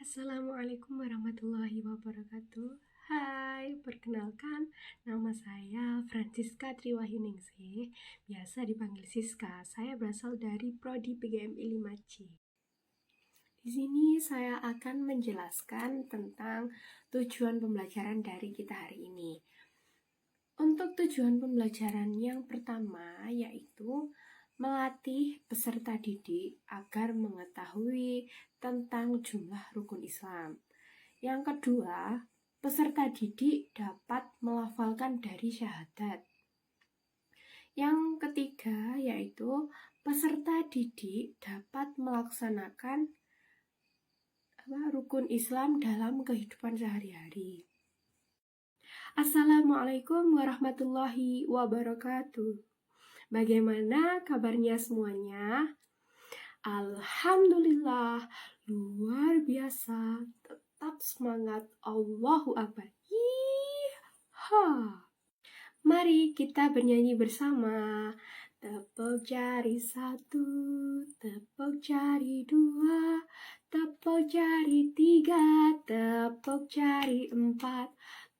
Assalamualaikum warahmatullahi wabarakatuh. Hai, perkenalkan, nama saya Francisca Triwahyuningsih, biasa dipanggil Siska. Saya berasal dari Prodi PGMI 5C. Di sini saya akan menjelaskan tentang tujuan pembelajaran dari kita hari ini. Untuk tujuan pembelajaran yang pertama yaitu melatih peserta didik agar mengetahui tentang jumlah rukun Islam. Yang kedua, peserta didik dapat melafalkan dari syahadat. Yang ketiga yaitu peserta didik dapat melaksanakan rukun Islam dalam kehidupan sehari-hari. Assalamualaikum warahmatullahi wabarakatuh. Bagaimana kabarnya semuanya? Alhamdulillah, luar biasa, tetap semangat, Allahu Akbar. Yeeha. Mari kita bernyanyi bersama. Tepuk jari 1, tepuk jari 2, tepuk jari 3, tepuk jari 4,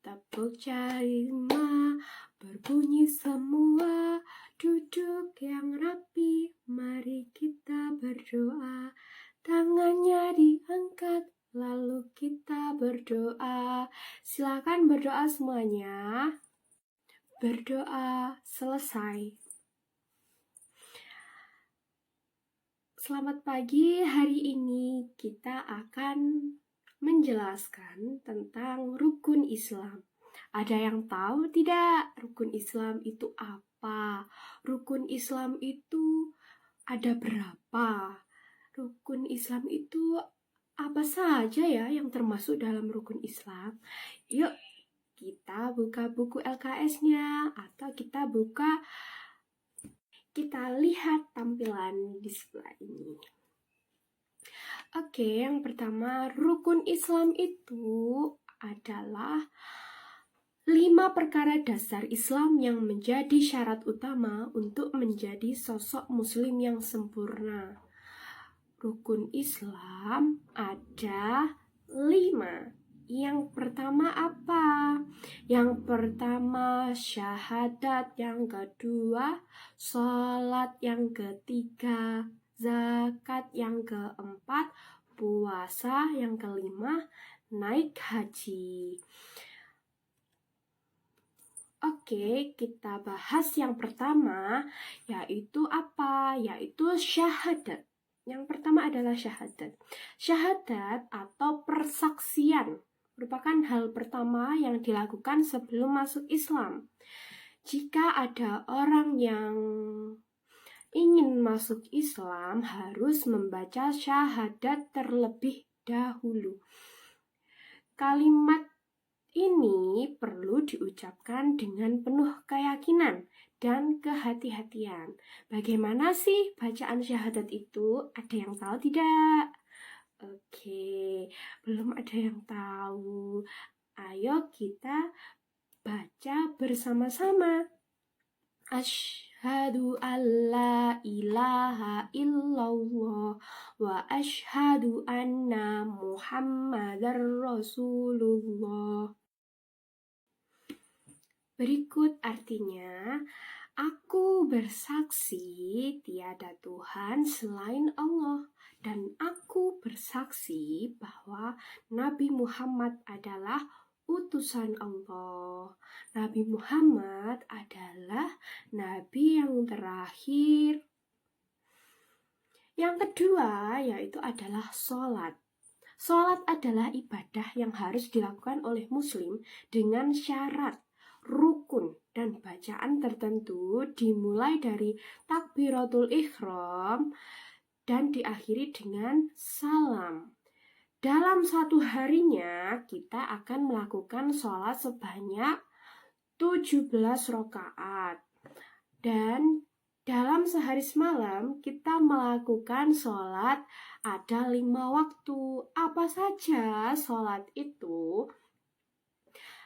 tepuk jari 5, berbunyi semua. Duduk yang rapi, mari kita berdoa. Tangannya diangkat, lalu kita berdoa. Silakan berdoa semuanya. Berdoa selesai. Selamat pagi, hari ini kita akan menjelaskan tentang rukun Islam. Ada yang tahu tidak rukun Islam itu apa? Rukun Islam itu ada berapa? Rukun Islam itu apa saja ya yang termasuk dalam rukun Islam? Yuk kita buka buku LKS-nya atau kita lihat tampilan di sebelah ini. Oke, yang pertama, rukun Islam itu adalah 5 perkara dasar Islam yang menjadi syarat utama untuk menjadi sosok muslim yang sempurna. Rukun Islam ada 5. Yang pertama apa? Yang pertama syahadat, yang kedua sholat, yang ketiga zakat, yang keempat puasa, yang kelima naik haji. Oke, kita bahas yang pertama, yaitu apa? Yaitu syahadat. Yang pertama adalah syahadat. Syahadat atau persaksian merupakan hal pertama yang dilakukan sebelum masuk Islam. Jika ada orang yang ingin masuk Islam, harus membaca syahadat terlebih dahulu. Kalimat ini perlu diucapkan dengan penuh keyakinan dan kehati-hatian. Bagaimana sih bacaan syahadat itu? Ada yang tahu tidak? Oke, belum ada yang tahu. Ayo kita baca bersama-sama. Asyhadu alla ilaha illallah wa asyhadu anna Muhammadar Rasulullah. Berikut artinya, aku bersaksi tiada Tuhan selain Allah, dan aku bersaksi bahwa Nabi Muhammad adalah utusan Allah. Nabi Muhammad adalah Nabi yang terakhir. Yang kedua yaitu adalah sholat. Sholat adalah ibadah yang harus dilakukan oleh muslim dengan syarat, rukun, dan bacaan tertentu dimulai dari takbiratul ihram dan diakhiri dengan salam. Dalam satu harinya kita akan melakukan sholat sebanyak 17 rakaat. Dan dalam sehari semalam kita melakukan sholat ada 5 waktu. Apa saja sholat itu?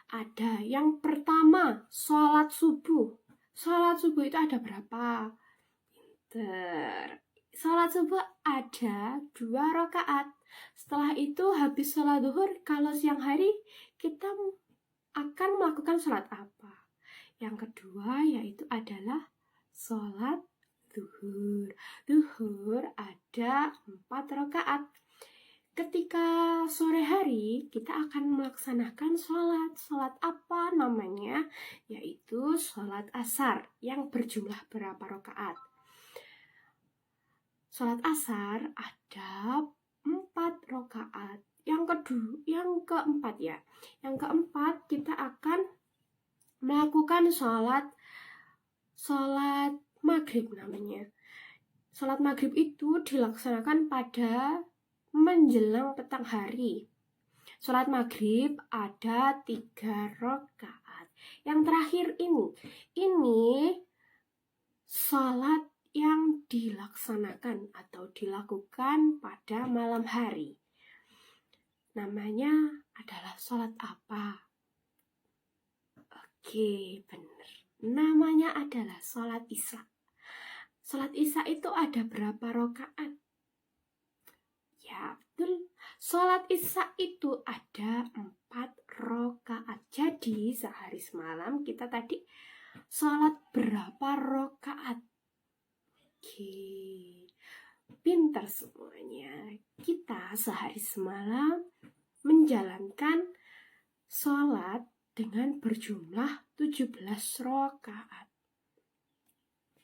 Ada yang pertama, sholat subuh. Sholat subuh itu ada berapa? Pinter. Sholat subuh ada 2 rakaat. Setelah itu habis sholat duhur, kalau siang hari kita akan melakukan sholat apa? Yang kedua yaitu adalah sholat duhur. Duhur ada 4 rakaat. Ketika sore hari kita akan melaksanakan sholat. Sholat apa namanya? Yaitu sholat asar yang berjumlah berapa rakaat? Sholat asar ada 4 rakaat. Yang keempat ya. Yang keempat kita akan melakukan sholat maghrib namanya. Sholat maghrib itu dilaksanakan pada menjelang petang hari. Sholat maghrib ada 3 rakaat. Yang terakhir ini sholat yang dilaksanakan atau dilakukan pada malam hari. Namanya adalah sholat apa? Oke, benar. Namanya adalah sholat isya. Sholat isya itu ada berapa rakaat? Ya, betul. Sholat isya itu ada 4 rakaat. Jadi sehari semalam kita tadi sholat berapa rakaat? Oke, pintar semuanya. Kita sehari semalam menjalankan sholat dengan berjumlah 17 rakaat.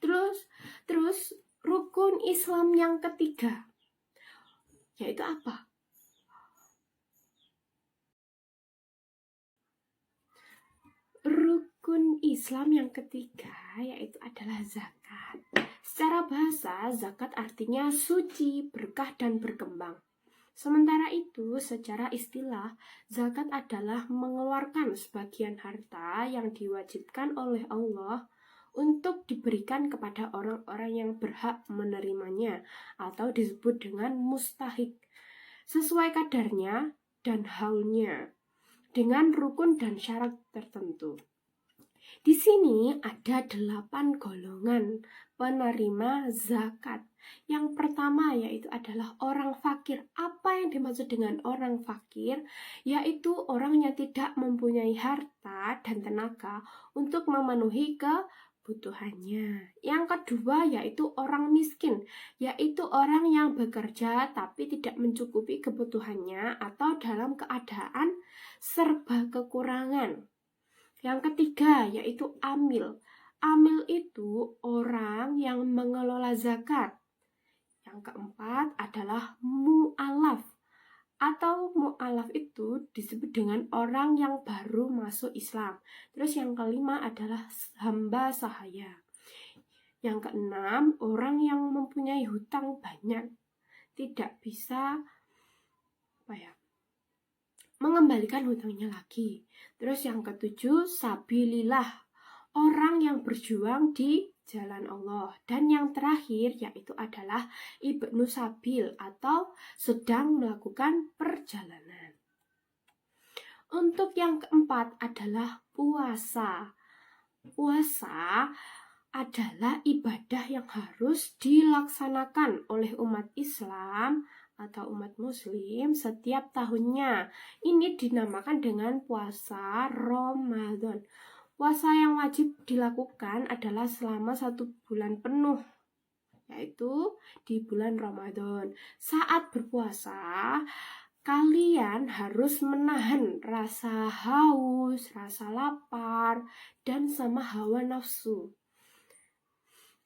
Terus rukun Islam yang ketiga yaitu apa? Rukun Islam yang ketiga yaitu adalah zakat. Secara bahasa, zakat artinya suci, berkah, dan berkembang. Sementara itu, secara istilah, zakat adalah mengeluarkan sebagian harta yang diwajibkan oleh Allah untuk diberikan kepada orang-orang yang berhak menerimanya atau disebut dengan mustahik, sesuai kadarnya dan haulnya, dengan rukun dan syarat tertentu. Di sini ada 8 golongan penerima zakat. Yang pertama yaitu adalah orang fakir. Apa yang dimaksud dengan orang fakir? Yaitu orang yang tidak mempunyai harta dan tenaga untuk memenuhi kebutuhannya. Yang kedua yaitu orang miskin, yaitu orang yang bekerja tapi tidak mencukupi kebutuhannya atau dalam keadaan serba kekurangan. Yang ketiga yaitu amil. Amil itu orang yang mengelola zakat. Yang keempat adalah mu'alaf. Atau mu'alaf itu disebut dengan orang yang baru masuk Islam. Terus yang kelima adalah hamba sahaya. Yang keenam, orang yang mempunyai hutang banyak, tidak bisa mengembalikan hutangnya lagi. Terus yang ketujuh, sabilillah, orang yang berjuang di jalan Allah. Dan yang terakhir yaitu adalah ibnu sabil atau sedang melakukan perjalanan. Untuk yang keempat adalah puasa. Puasa adalah ibadah yang harus dilaksanakan oleh umat Islam atau umat muslim setiap tahunnya. Ini dinamakan dengan puasa Ramadan. Puasa yang wajib dilakukan adalah selama 1 bulan penuh, yaitu di bulan Ramadan. Saat berpuasa, kalian harus menahan rasa haus, rasa lapar, dan sama hawa nafsu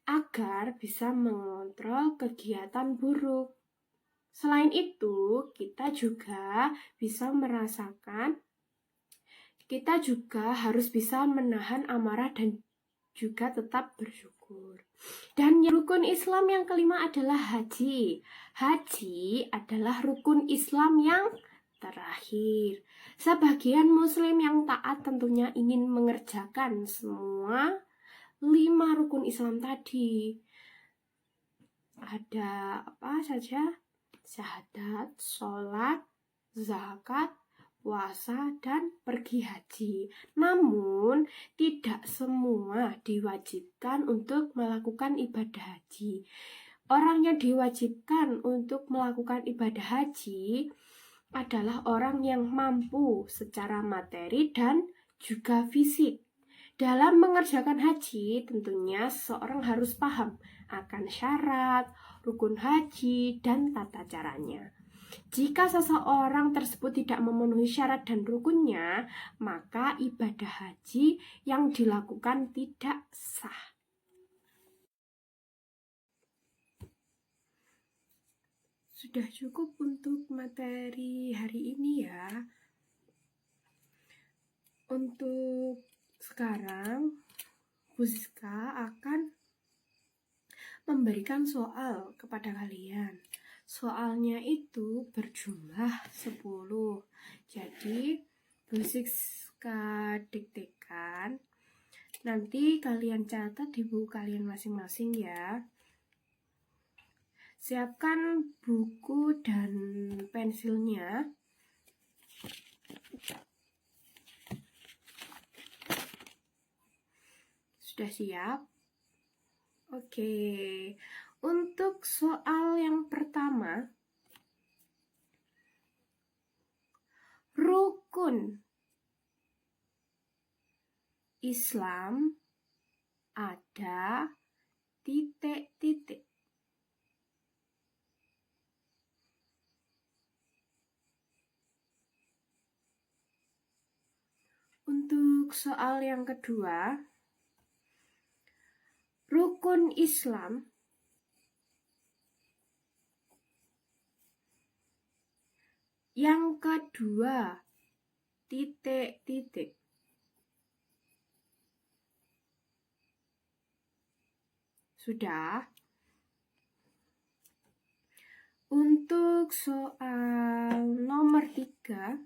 agar bisa mengontrol kegiatan buruk. Selain itu, kita juga harus bisa menahan amarah dan juga tetap bersyukur. Dan rukun Islam yang kelima adalah haji. Haji adalah rukun Islam yang terakhir. Sebagian muslim yang taat tentunya ingin mengerjakan semua 5 rukun Islam tadi. Ada apa saja? Syahadat, sholat, zakat, puasa, dan pergi haji. Namun, tidak semua diwajibkan untuk melakukan ibadah haji. Orang yang diwajibkan untuk melakukan ibadah haji adalah orang yang mampu secara materi dan juga fisik. Dalam mengerjakan haji, tentunya seseorang harus paham akan syarat, rukun haji, dan tata caranya. Jika seseorang tersebut tidak memenuhi syarat dan rukunnya, maka ibadah haji yang dilakukan tidak sah. Sudah cukup untuk materi hari ini ya. Untuk sekarang, Bu Siska akan memberikan soal kepada kalian. Soalnya itu berjumlah 10. Jadi, Bu Siska diktekan. Nanti kalian catat di buku kalian masing-masing ya. Siapkan buku dan pensilnya. Sudah siap? Oke. Untuk soal yang pertama, rukun Islam ada titik-titik. Untuk soal yang kedua, rukun Islam yang kedua, titik-titik. Sudah? Untuk soal nomor 3,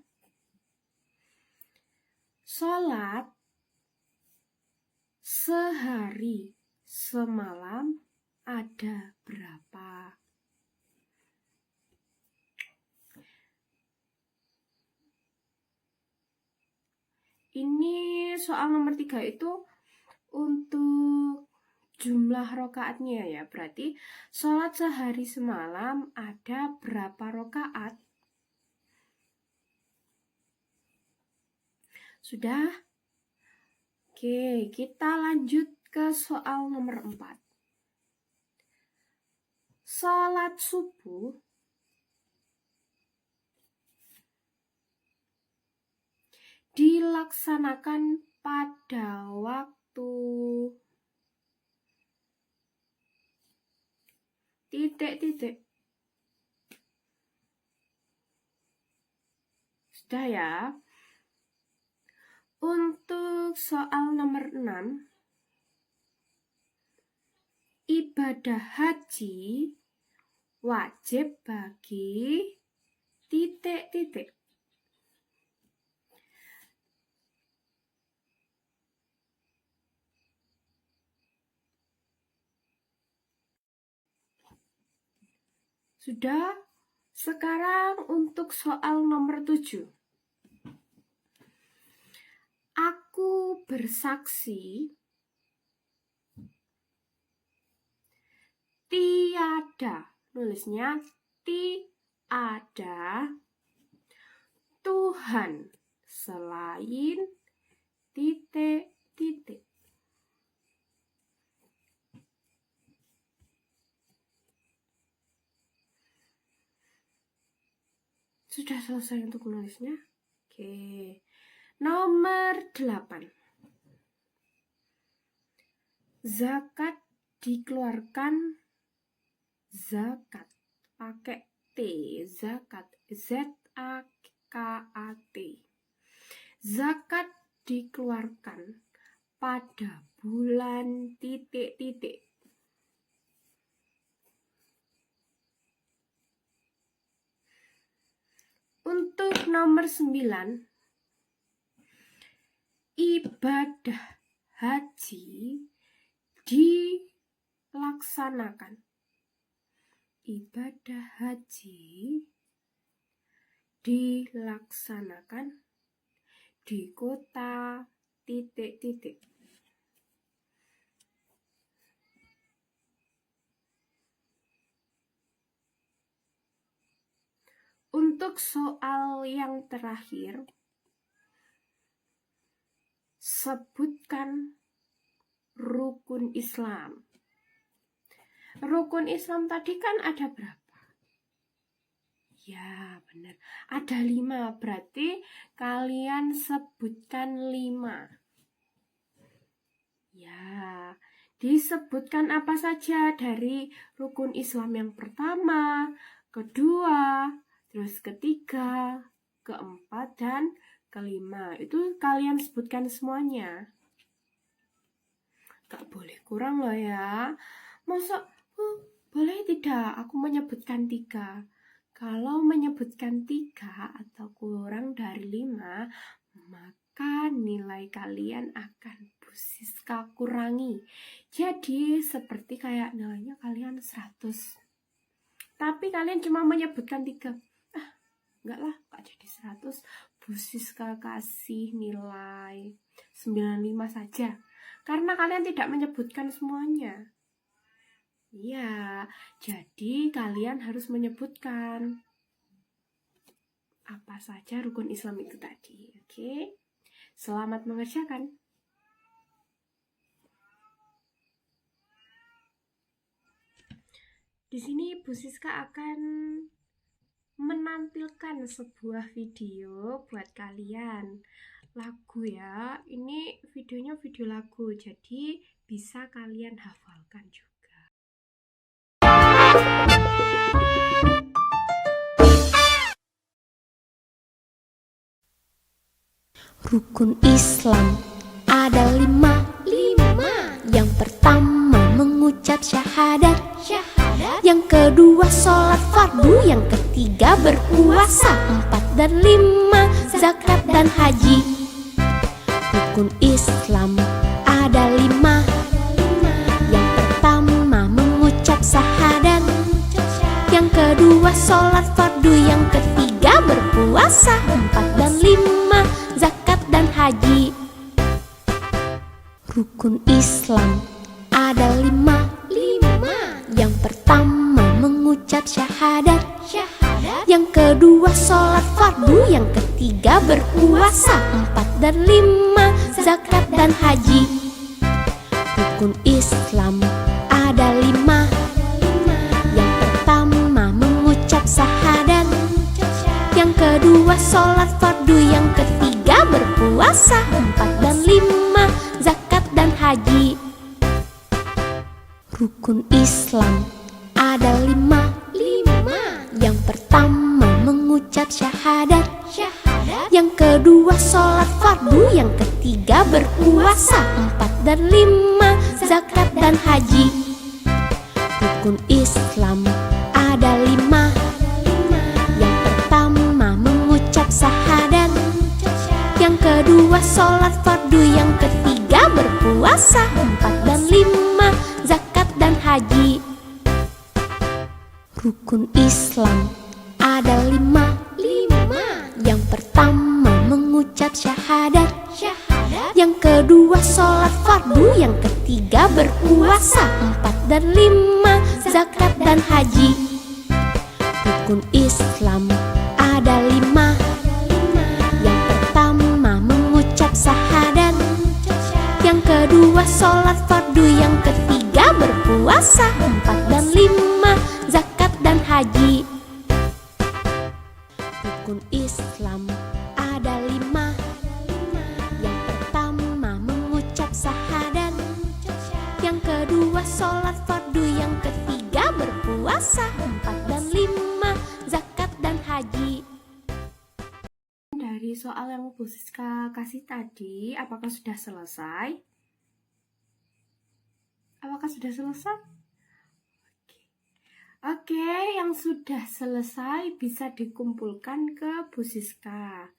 sholat sehari semalam ada berapa? Ini soal nomor 3 itu untuk jumlah rokaatnya ya. Berarti sholat sehari semalam ada berapa rokaat? Sudah? Oke, kita lanjut ke soal nomor 4. Sholat subuh dilaksanakan pada waktu titik-titik. Sudah ya? Untuk soal nomor 6, ibadah haji wajib bagi titik-titik. Sudah? Sekarang untuk soal nomor 7. Aku bersaksi tiada, nulisnya tiada Tuhan selain titik-titik. Sudah selesai untuk menulisnya? Oke. Nomor 8. Zakat dikeluarkan, zakat pakai T, zakat, Z-A-K-A-T. Zakat dikeluarkan pada bulan titik-titik. Untuk nomor 9, ibadah haji dilaksanakan. Ibadah haji dilaksanakan di kota titik-titik. Untuk soal yang terakhir, sebutkan rukun Islam. Rukun Islam tadi kan ada berapa? Ya, benar. Ada 5, berarti kalian sebutkan 5. Ya, disebutkan apa saja dari rukun Islam yang pertama, kedua, terus ketiga, keempat, dan kelima. Itu kalian sebutkan semuanya. Gak boleh kurang loh ya. Masa, boleh tidak aku menyebutkan 3? Kalau menyebutkan 3 atau kurang dari 5, maka nilai kalian akan Bu Siska kurangi. Jadi seperti kayak nilainya kalian 100. Tapi kalian cuma menyebutkan 3. Enggak lah, gak jadi 100. Bu Siska kasih nilai 95 saja. Karena kalian tidak menyebutkan semuanya. Iya, jadi kalian harus menyebutkan apa saja rukun Islam itu tadi. Oke? Selamat mengerjakan. Di sini Bu Siska akan menampilkan sebuah video buat kalian. Lagu ya, ini videonya video lagu, jadi bisa kalian hafalkan juga. Rukun Islam ada 5. Yang pertama mengucap syahadat. Yang kedua sholat fardu. Yang ketiga berpuasa. 4 dan 5 zakat dan haji. Rukun Islam ada 5. Yang pertama mengucap syahadat. Yang kedua sholat fardu. Yang ketiga berpuasa. 4 dan 5 zakat dan haji. Rukun Islam ada 5. Yang pertama mengucap syahadat. Yang kedua sholat fardu. Yang ketiga berpuasa. 4 dan 5 zakat dan haji. Rukun Islam ada 5. Yang pertama mengucap syahadat. Yang kedua sholat fardu. Yang ketiga berpuasa. 4 dan 5 zakat dan haji. Rukun Islam ada 5. Yang pertama mengucap syahadat. Yang kedua sholat fardu. Yang ketiga berpuasa. 4 dan 5 zakat dan haji. Rukun Islam ada 5. Yang pertama mengucap syahadat. Yang kedua sholat fardu. Yang ketiga berpuasa. 4 dan 5 zakat dan haji. Rukun Islam ada 5. Yang pertama mengucap syahadat. Yang kedua sholat fardu. Yang ketiga berpuasa. 4 dan 5 zakat dan haji. Rukun Islam ada 5. Yang pertama mengucap syahadat. Yang kedua sholat fardu. Yang ketiga berpuasa. 4 dan 5 zakat dan haji. Rukun Islam ada 5. Yang pertama mengucap syahadat. Yang kedua sholat fardu. Yang ketiga berpuasa. 4 dan 5 zakat dan haji. Dari soal yang Bu Siska kasih tadi, apakah sudah selesai? Apakah sudah selesai? Oke, yang sudah selesai bisa dikumpulkan ke Bu Siska.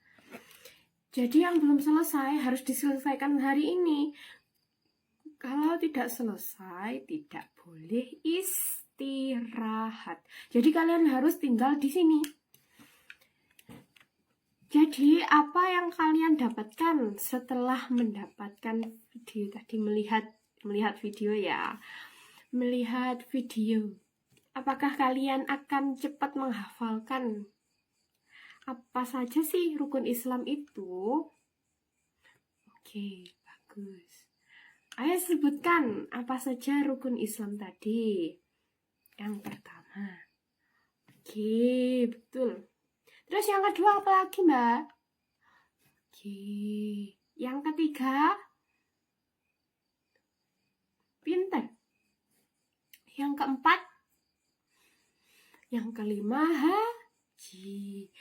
Jadi yang belum selesai harus diselesaikan hari ini. Kalau tidak selesai, tidak boleh istirahat. Jadi kalian harus tinggal di sini. Jadi apa yang kalian dapatkan setelah mendapatkan video tadi, melihat video ya, melihat video, apakah kalian akan cepat menghafalkan Apa saja sih rukun Islam itu? Oke, bagus. Ayo sebutkan apa saja rukun Islam tadi. Yang pertama. Oke, betul. Terus yang kedua apa lagi, Mbak? Oke. Yang ketiga? Pinter. Yang keempat? Yang kelima, haji.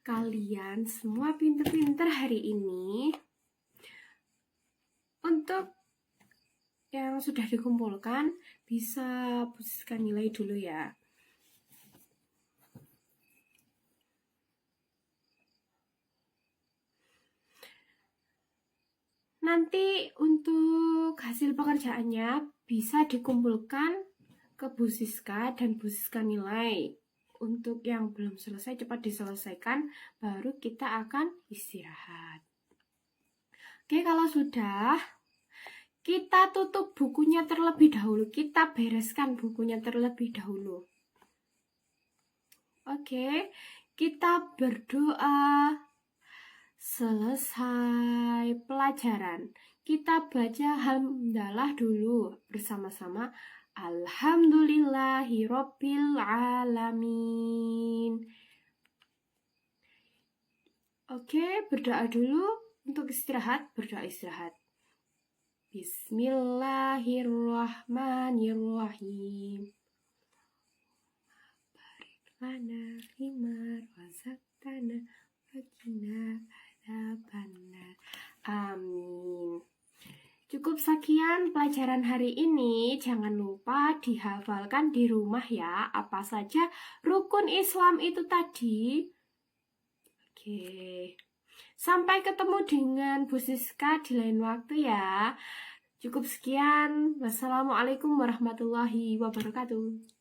Kalian semua pinter-pinter hari ini. Untuk yang sudah dikumpulkan, bisa posisikan nilai dulu ya. Nanti untuk hasil pekerjaannya bisa dikumpulkan ke Bu Siska dan Bu Siska nilai. Untuk yang belum selesai cepat diselesaikan, baru kita akan istirahat. Oke, kalau sudah, kita tutup bukunya terlebih dahulu. Kita bereskan bukunya terlebih dahulu. Oke, kita berdoa. Selesai pelajaran, kita baca hamdalah dulu bersama-sama. Alhamdulillahirabbil alamin. Oke, berdoa dulu untuk istirahat. Berdoa istirahat. Bismillahirrahmanirrahim. Barik lana himar wazaktana wakina benar. Amin. Cukup sekian pelajaran hari ini. Jangan lupa dihafalkan di rumah ya. Apa saja rukun Islam itu tadi. Oke. Sampai ketemu dengan Bu Siska di lain waktu ya. Cukup sekian. Wassalamualaikum warahmatullahi wabarakatuh.